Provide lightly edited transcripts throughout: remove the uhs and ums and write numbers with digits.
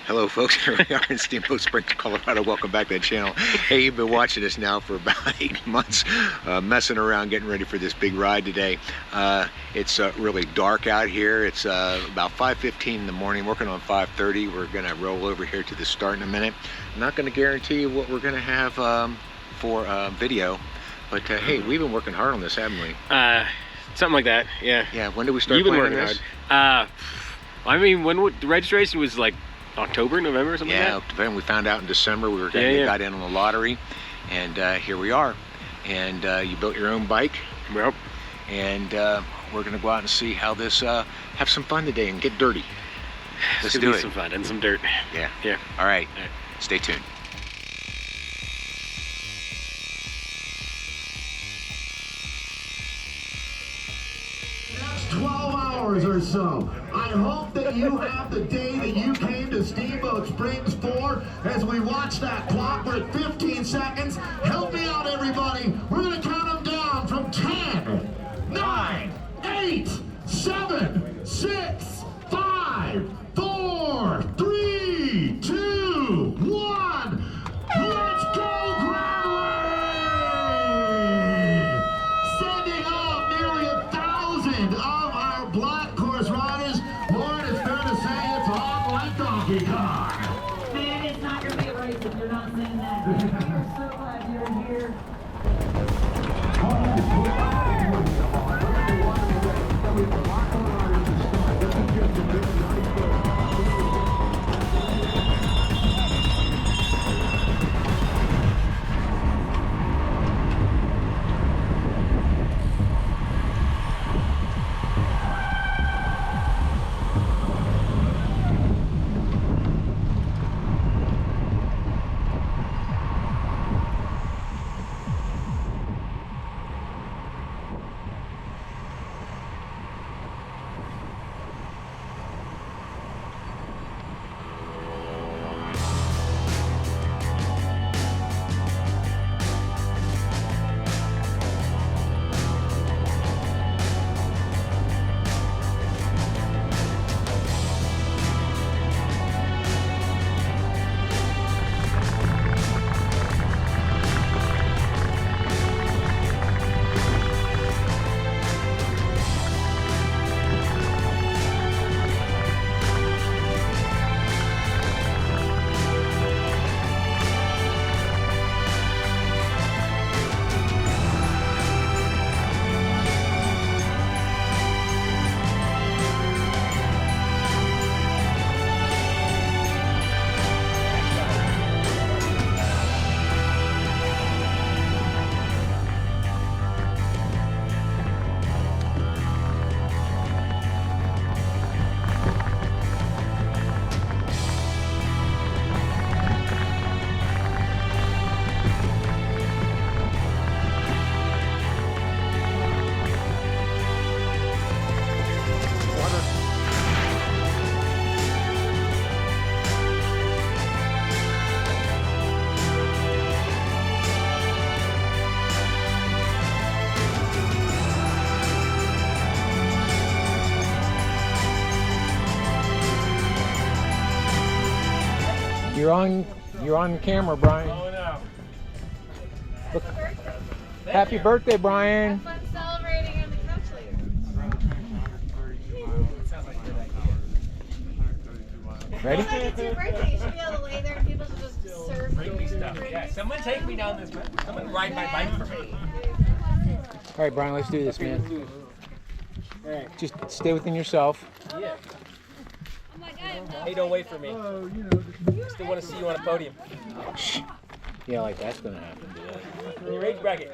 Hello folks, here we are in Steamboat Springs, Colorado. Welcome back to the channel. Hey, you've been watching us now for about 8 months, messing around, getting ready for this big ride today. It's really dark out here. It's about 5:15 in the morning, working on 5:30. We're gonna roll over here to the start in a minute. I'm not gonna guarantee you what we're gonna have for video, but hey, we've been working hard on this, haven't we? Something like that, yeah. Yeah, when did we start You've been planning working this? hard. I mean, when the registration was like October, November, something like that? Yeah, then we found out in December we were got in on the lottery, and here we are. And you built your own bike. Yep. And we're gonna go out and see how this, have some fun today and get dirty. Let's do it. Some fun and some dirt. Yeah. Yeah. All right. Stay tuned. Next 12 hours or so. I hope that you have the day that you came to Steamboat Springs for. As we watch that clock, we're at 15 seconds. Help me out, everybody. We're going to count them down from 10, 9, 8, 7, 6, 5, 4, 3, 2, 1. Let's go, Gravely! Sending off nearly 1,000 of our black course riders. Lord, it's fair to say it's on like Donkey Kong. Man, it's not going to be a race if you're not saying that. We are so glad you're here. You're on camera, Brian. Oh no. Look. Happy birthday, Brian. Have fun celebrating in the couch later. Ready? It's your birthday. You should be able to lay there and people should just serve Bring me stuff. drinks. Yeah, someone take me down this. Someone ride my bike for me. All right, Brian, let's do this, man. Just stay within yourself. Yeah. Oh my God. Hey, don't wait for me. Still want to see you on a podium. Yeah, like that's gonna happen today. In your age bracket.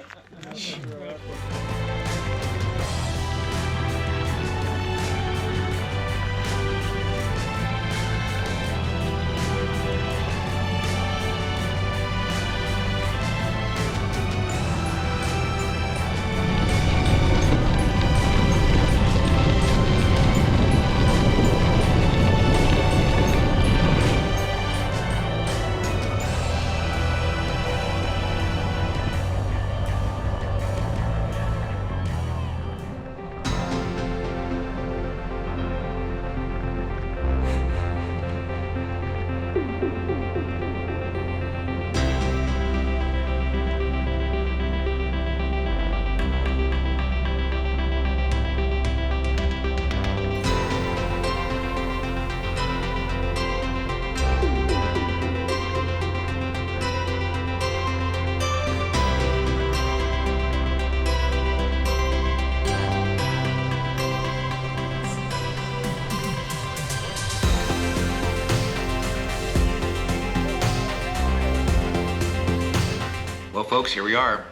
Well, folks, here we are,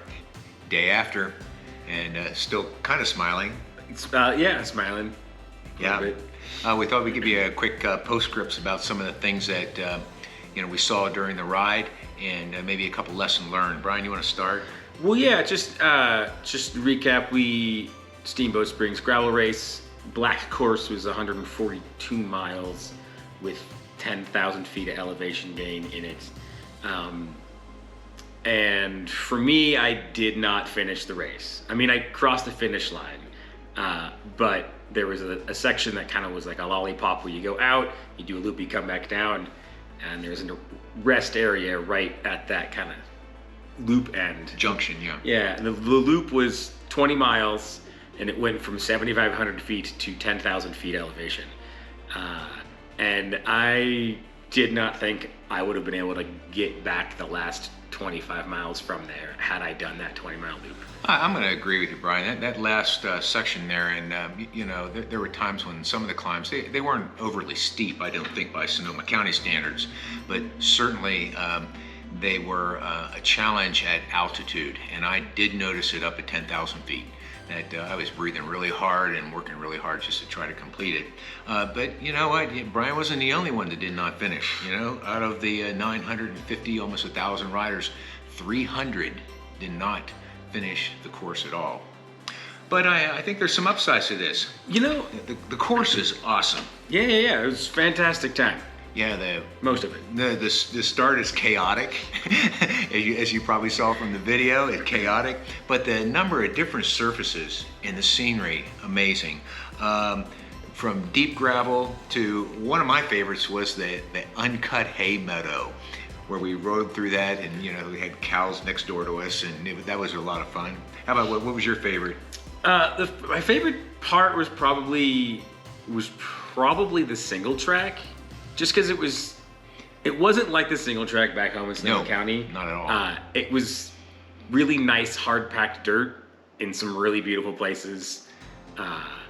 day after, and still kind of smiling. Yeah, smiling. Yeah. We thought we'd give you a quick postscripts about some of the things that we saw during the ride, and maybe a couple lessons learned. Brian, you want to start? Well, yeah, just to recap, Steamboat Springs gravel race, black course was 142 miles with 10,000 feet of elevation gain in it. And for me, I did not finish the race. I mean, I crossed the finish line, but there was a section that kind of was like a lollipop where you go out, you do a loop, you come back down, and there's a rest area right at that kind of loop end. Junction, yeah. Yeah, and the loop was 20 miles, and it went from 7,500 feet to 10,000 feet elevation. And I did not think I would have been able to get back the last 25 miles from there had I done that 20-mile loop. I'm going to agree with you, Brian. That last section there, and there were times when some of the climbs, they weren't overly steep, I don't think, by Sonoma County standards, but certainly they were a challenge at altitude, and I did notice it up at 10,000 feet. That I was breathing really hard and working really hard just to try to complete it. But you know what? Brian wasn't the only one that did not finish. Out of the 950, almost 1,000 riders, 300 did not finish the course at all. But I think there's some upsides to this. The course is awesome. Yeah. It was a fantastic time. Yeah, most of it. The start is chaotic, as you probably saw from the video. It's chaotic, but the number of different surfaces and the scenery, amazing. From deep gravel to one of my favorites was the uncut hay meadow, where we rode through that, and we had cows next door to us, and that was a lot of fun. How about what was your favorite? My favorite part was probably the single track. Just because it wasn't like the single track back home in Sonoma County. Not at all. It was really nice, hard-packed dirt in some really beautiful places.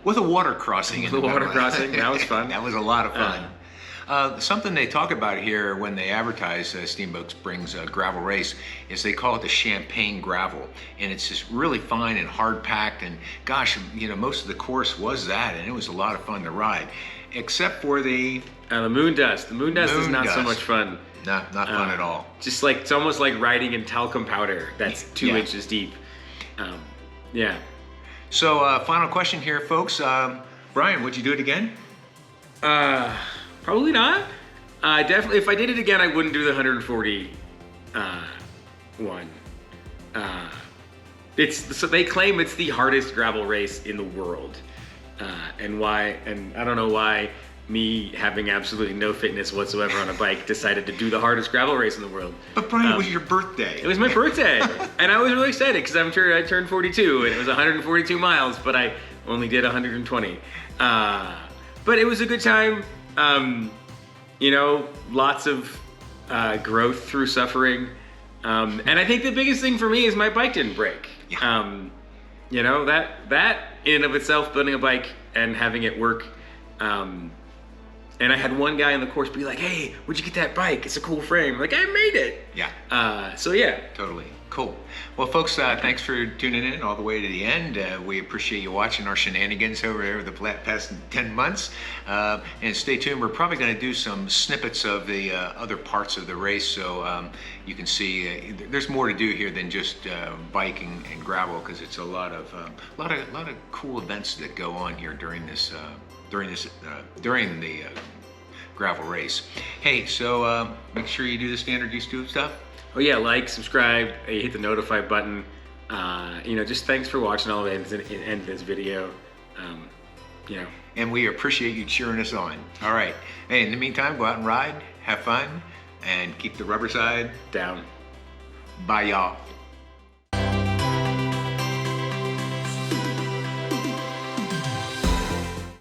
With a water crossing. That was fun. That was a lot of fun. Something they talk about here when they advertise Steamboat Springs gravel race is they call it the champagne gravel, and it's just really fine and hard-packed. And gosh, most of the course was that, and it was a lot of fun to ride, except for the moon dust. The moon dust is not so much fun. Not fun at all. Just like it's almost like riding in talcum powder that's 2 inches deep. Yeah. So final question here, folks. Brian, would you do it again? Probably not. Definitely, if I did it again, I wouldn't do the 140 one. So they claim it's the hardest gravel race in the world, and I don't know why me having absolutely no fitness whatsoever on a bike decided to do the hardest gravel race in the world. But Brian, it was your birthday. It was my birthday, and I was really excited because I turned 42, and it was 142 miles, but I only did 120. But it was a good time. Lots of growth through suffering. And I think the biggest thing for me is my bike didn't break. Yeah. That in and of itself, building a bike and having it work. And I had one guy in the course be like, "Hey, where'd you get that bike? It's a cool frame." I'm like, I made it. Yeah. So yeah. Totally. Cool. Well, folks, thanks for tuning in all the way to the end. We appreciate you watching our shenanigans over there the past 10 months. And stay tuned. We're probably going to do some snippets of the other parts of the race, so you can see there's more to do here than just biking and gravel, because it's a lot of cool events that go on here during the gravel race. Hey, so make sure you do the standard YouTube stuff. Oh yeah, like, subscribe, hit the notify button. Just thanks for watching all the way to the end of this video. And we appreciate you cheering us on. All right. Hey, in the meantime, go out and ride, have fun, and keep the rubber side down. Bye, y'all.